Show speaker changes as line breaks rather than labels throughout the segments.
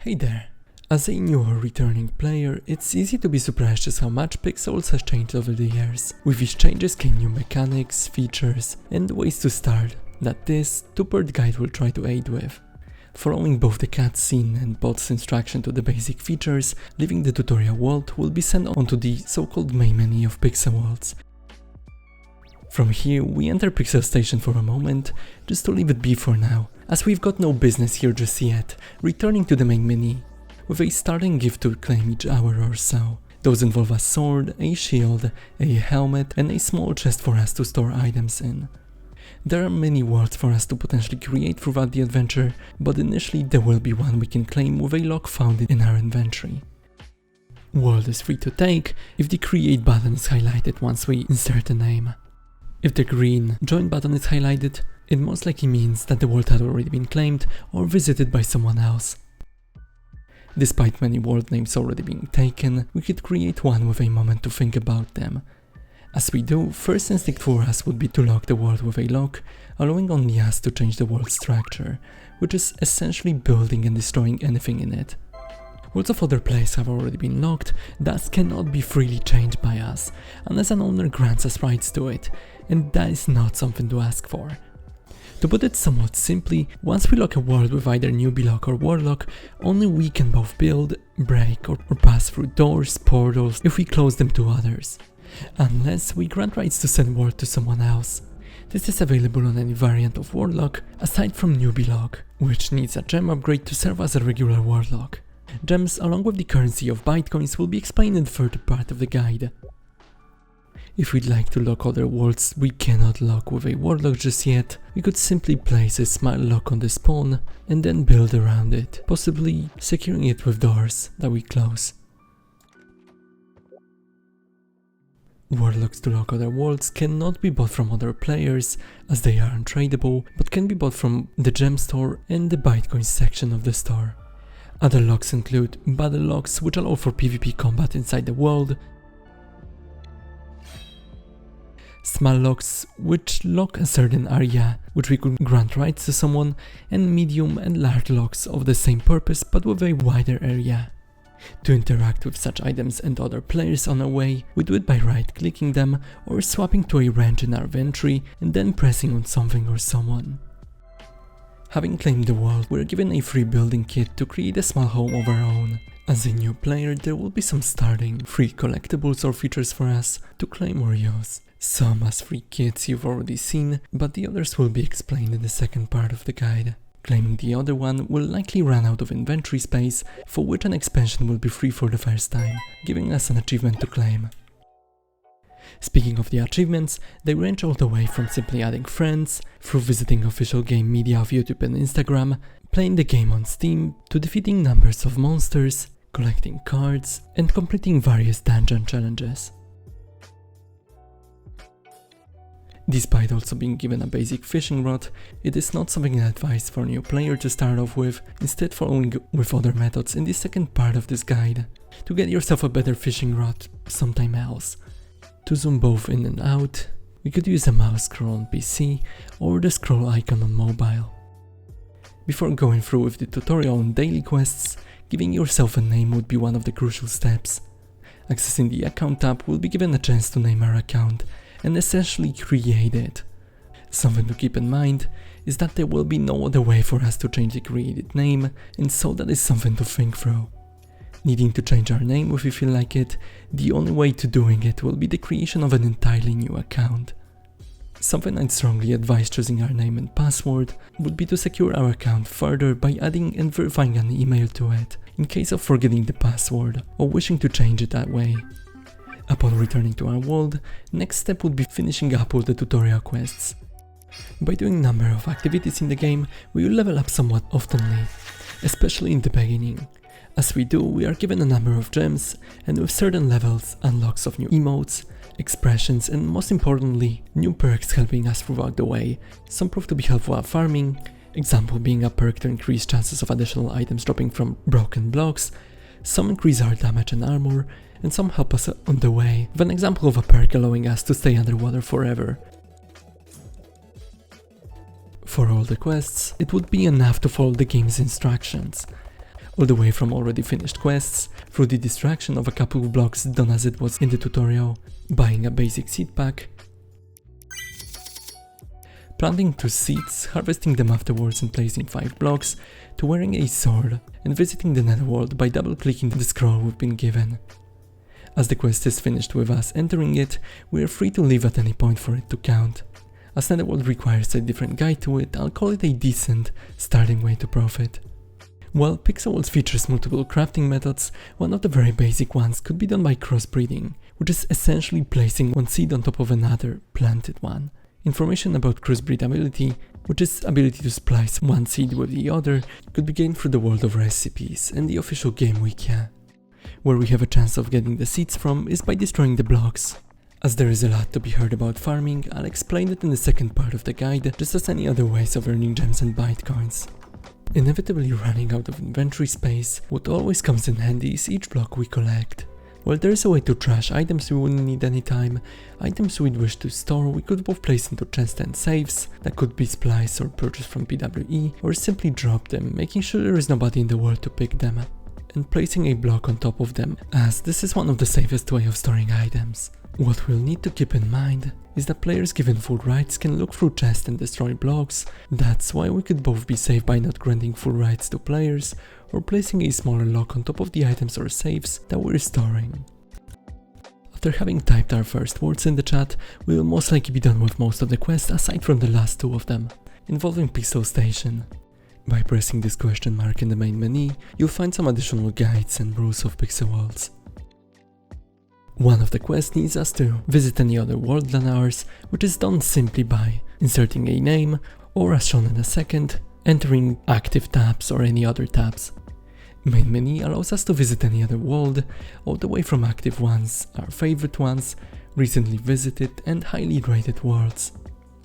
Hey there! As a new or returning player, it's easy to be surprised just how much Pixels has changed over the years. With each changes came new mechanics, features, and ways to start that this two-part guide will try to aid with. Following both the cutscene and bot's instruction to the basic features, leaving the tutorial world will be sent onto the so-called main menu of Pixel Worlds. From here, we enter Pixel Station for a moment, just to leave it be for now, as we've got no business here just yet, returning to the main menu, with a starting gift to claim each hour or so. Those involve a sword, a shield, a helmet, and a small chest for us to store items in. There are many worlds for us to potentially create throughout the adventure, but initially there will be one we can claim with a lock found in our inventory. World is free to take if the create button is highlighted once we insert a name. If the green join button is highlighted, it most likely means that the world had already been claimed or visited by someone else. Despite many world names already being taken, we could create one with a moment to think about them. As we do, first instinct for us would be to lock the world with a lock, allowing only us to change the world structure, which is essentially building and destroying anything in it. Worlds of other players have already been locked, thus cannot be freely changed by us, unless an owner grants us rights to it, and that is not something to ask for. To put it somewhat simply, once we lock a world with either newbie lock or warlock, only we can both build, break or pass through doors, portals if we close them to others, unless we grant rights to send word to someone else. This is available on any variant of warlock, aside from newbie lock, which needs a gem upgrade to serve as a regular warlock. Gems along with the currency of Bitcoins will be explained in the further part of the guide. If we'd like to lock other worlds we cannot lock with a warlock just yet, we could simply place a small lock on the spawn and then build around it, possibly securing it with doors that we close. Warlocks to lock other worlds cannot be bought from other players as they are untradeable, but can be bought from the gem store and the Bitcoin section of the store. Other locks include battle locks, which allow for PvP combat inside the world, small locks, which lock a certain area, which we could grant rights to someone, and medium and large locks of the same purpose but with a wider area. To interact with such items and other players on our way, we do it by right-clicking them or swapping to a wrench in our inventory and then pressing on something or someone. Having claimed the world, we are given a free building kit to create a small home of our own. As a new player, there will be some starting free collectibles or features for us to claim or use. Some as free kits you've already seen, but the others will be explained in the second part of the guide. Claiming the other one will likely run out of inventory space, for which an expansion will be free for the first time, giving us an achievement to claim. Speaking of the achievements, they range all the way from simply adding friends, through visiting official game media of YouTube and Instagram, playing the game on Steam, to defeating numbers of monsters, collecting cards, and completing various dungeon challenges. Despite also being given a basic fishing rod, it is not something I advise for a new player to start off with, instead following with other methods in the second part of this guide, to get yourself a better fishing rod sometime else. To zoom both in and out, we could use a mouse scroll on PC or the scroll icon on mobile. Before going through with the tutorial on daily quests, giving yourself a name would be one of the crucial steps. Accessing the account tab will be given a chance to name our account and essentially create it. Something to keep in mind is that there will be no other way for us to change the created name, and so that is something to think through. Needing to change our name if we feel like it, the only way to doing it will be the creation of an entirely new account. Something I'd strongly advise choosing our name and password would be to secure our account further by adding and verifying an email to it, in case of forgetting the password or wishing to change it that way. Upon returning to our world, next step would be finishing up with the tutorial quests. By doing a number of activities in the game, we will level up somewhat oftenly, especially in the beginning. As we do, we are given a number of gems, and with certain levels, unlocks of new emotes, expressions, and most importantly, new perks helping us throughout the way. Some prove to be helpful at farming, example being a perk to increase chances of additional items dropping from broken blocks, some increase our damage and armor, and some help us on the way, with an example of a perk allowing us to stay underwater forever. For all the quests, it would be enough to follow the game's instructions. all the way from already finished quests, through the distraction of a couple of blocks done as it was in the tutorial, buying a basic seed pack, planting 2 seeds, harvesting them afterwards and placing 5 blocks, to wearing a sword and visiting the netherworld by double clicking the scroll we've been given. As the quest is finished with us entering it, we are free to leave at any point for it to count. As netherworld requires a different guide to it, I'll call it a decent starting way to profit. While Pixelworlds features multiple crafting methods, one of the very basic ones could be done by crossbreeding, which is essentially placing one seed on top of another planted one. Information about crossbreedability, which is ability to splice one seed with the other, could be gained through the world of recipes and the official game wiki. Where we have a chance of getting the seeds from is by destroying the blocks. As there is a lot to be heard about farming, I'll explain it in the second part of the guide, just as any other ways of earning gems and bitcoins. Inevitably running out of inventory space, what always comes in handy is each block we collect. While there is a way to trash items we wouldn't need anytime, items we'd wish to store we could both place into chests and safes that could be spliced or purchased from PWE, or simply drop them, making sure there is nobody in the world to pick them up, and placing a block on top of them, as this is one of the safest way of storing items. What we'll need to keep in mind is that players given full rights can look through chests and destroy blocks. That's why we could both be safe by not granting full rights to players, or placing a smaller lock on top of the items or safes that we're storing. After having typed our first words in the chat, we will most likely be done with most of the quests aside from the last 2 of them, involving Pixel Station. By pressing this question mark in the main menu, you'll find some additional guides and rules of Pixelworlds. One of the quests needs us to visit any other world than ours, which is done simply by inserting a name, or as shown in a second, entering active tabs or any other tabs. Main menu allows us to visit any other world, all the way from active ones, our favorite ones, recently visited and highly rated worlds.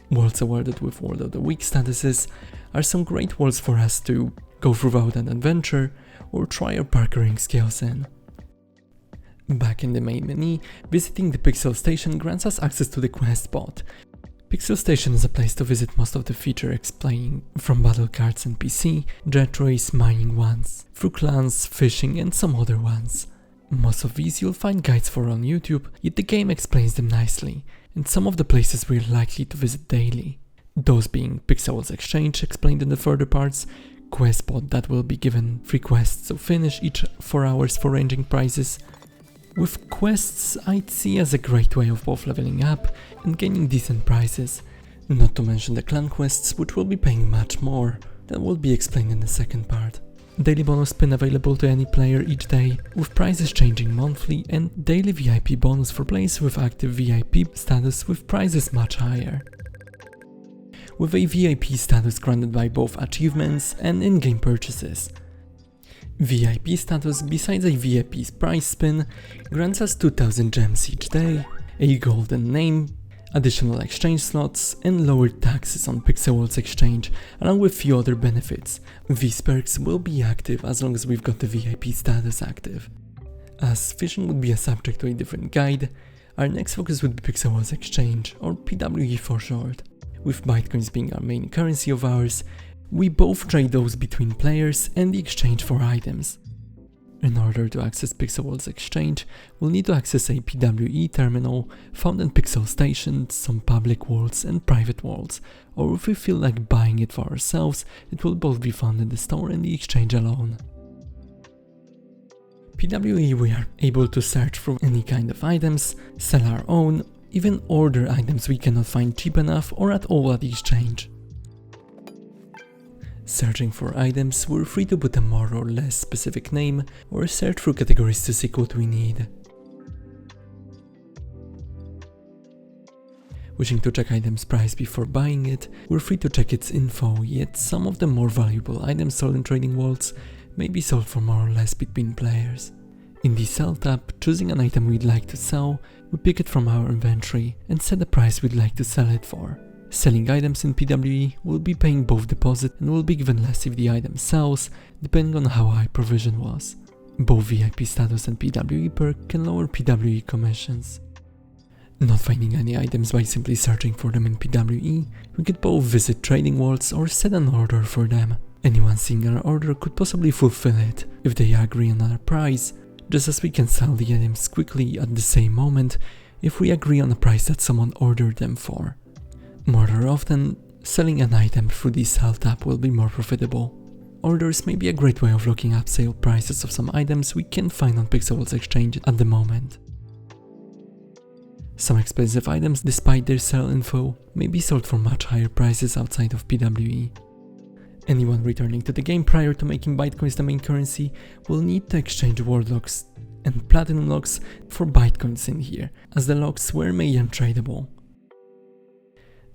Worlds awarded with World of the Week statuses are some great worlds for us to go throughout an adventure or try our parkouring skills in. Back in the main menu, visiting the Pixel Station grants us access to the quest bot. Pixel Station is a place to visit most of the feature explaining from battle cards and PC, jet race, mining ones, through clans, fishing and some other ones. Most of these you'll find guides for on YouTube, yet the game explains them nicely, and some of the places we're likely to visit daily. Those being Pixelworlds Exchange explained in the further parts, quest bot that will be given free quests to finish each 4 hours for ranging prizes. With quests, I'd see as a great way of both leveling up and gaining decent prizes, not to mention the clan quests, which will be paying much more. That will be explained in the second part. Daily bonus pin available to any player each day, with prizes changing monthly, and daily VIP bonus for players with active VIP status with prizes much higher. With a VIP status granted by both achievements and in-game purchases. VIP status, besides a VIP's prize spin, grants us 2000 gems each day, a golden name, additional exchange slots, and lowered taxes on Pixelworlds Exchange, along with few other benefits. These perks will be active as long as we've got the VIP status active. As fishing would be a subject to a different guide, our next focus would be Pixelworlds Exchange, or PWE for short. With bitcoins being our main currency of ours, we both trade those between players and the exchange for items. In order to access Pixelworlds Exchange, we'll need to access a PWE terminal found in Pixel Station, some public worlds and private worlds, or if we feel like buying it for ourselves, it will both be found in the store and the exchange alone. PWE, we are able to search for any kind of items, sell our own, even order items we cannot find cheap enough or at all at the exchange. Searching for items, we're free to put a more or less specific name or search through categories to seek what we need. Wishing to check items price before buying it, we're free to check its info, yet some of the more valuable items sold in trading worlds may be sold for more or less between players. In the Sell tab, choosing an item we'd like to sell, we pick it from our inventory and set the price we'd like to sell it for. Selling items in PWE will be paying both deposit and will be given less if the item sells, depending on how high provision was. Both VIP status and PWE perk can lower PWE commissions. Not finding any items by simply searching for them in PWE, we could both visit trading worlds or set an order for them. Any one single order could possibly fulfill it if they agree on a price, just as we can sell the items quickly at the same moment if we agree on a price that someone ordered them for. More often, selling an item through the sell tab will be more profitable. Orders may be a great way of looking up sale prices of some items we can't find on Pixelworld's exchange at the moment. Some expensive items, despite their sell info, may be sold for much higher prices outside of PWE. Anyone returning to the game prior to making Bitcoins the main currency will need to exchange world locks and platinum locks for Bitcoins in here, as the locks were made untradable.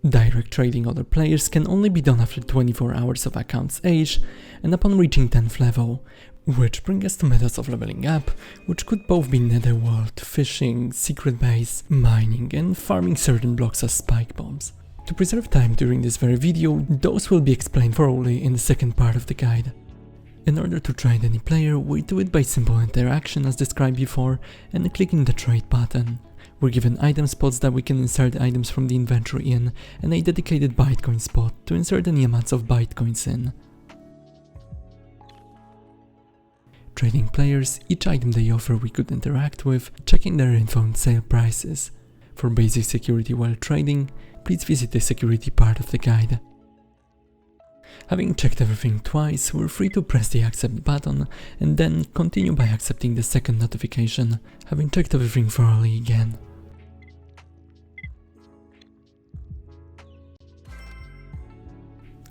Direct trading other players can only be done after 24 hours of account's age and upon reaching 10th level, which brings us to methods of leveling up, which could both be netherworld, fishing, secret base, mining and farming certain blocks as spike bombs. To preserve time during this very video, those will be explained thoroughly in the second part of the guide. In order to trade any player, we do it by simple interaction as described before and clicking the trade button. We're given item spots that we can insert items from the inventory in and a dedicated Bitcoin spot to insert any amounts of Bitcoins in. Trading players, each item they offer we could interact with, checking their info and sale prices. For basic security while trading, please visit the security part of the guide. Having checked everything twice, we're free to press the accept button and then continue by accepting the second notification, having checked everything thoroughly again.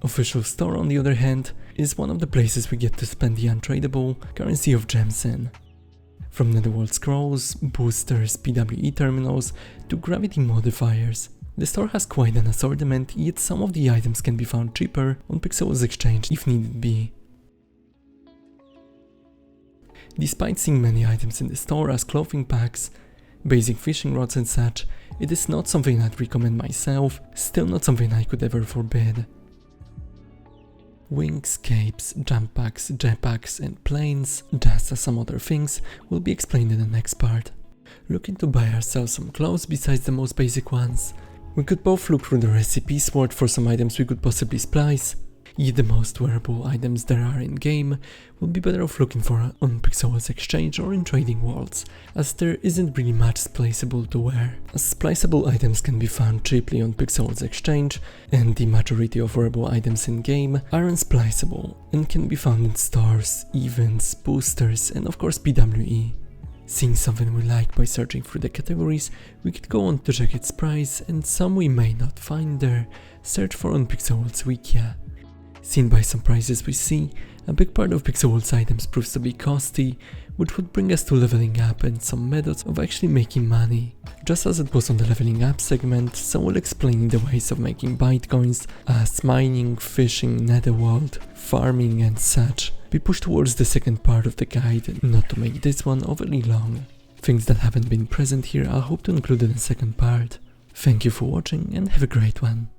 Official store, on the other hand, is one of the places we get to spend the untradable currency of gems in. From netherworld scrolls, boosters, PWE terminals to gravity modifiers. The store has quite an assortment, yet some of the items can be found cheaper on Pixelworld's exchange if need be. Despite seeing many items in the store as clothing packs, basic fishing rods and such, it is not something I'd recommend myself, still not something I could ever forbid. Wings, capes, jump packs, jetpacks and planes, just as some other things, will be explained in the next part. Looking to buy ourselves some clothes besides the most basic ones? We could both look through the recipe sword for some items we could possibly splice, yet the most wearable items there are in game would be better off looking for on Pixelworld's exchange or in trading worlds, as there isn't really much spliceable to wear, as spliceable items can be found cheaply on Pixelworld's exchange, and the majority of wearable items in game are unspliceable and can be found in stores, events, boosters and of course PWE. Seeing something we like by searching through the categories, we could go on to check its price, and some we may not find there, search for on Pixelworld's Wikia. Seen by some prices we see, a big part of Pixelworld's items proves to be costly, which would bring us to leveling up and some methods of actually making money. Just as it was on the leveling up segment, so we'll explain the ways of making Bitcoins as mining, fishing, netherworld, farming and such. We push towards the second part of the guide, not to make this one overly long. Things that haven't been present here I'll hope to include in the second part. Thank you for watching and have a great one.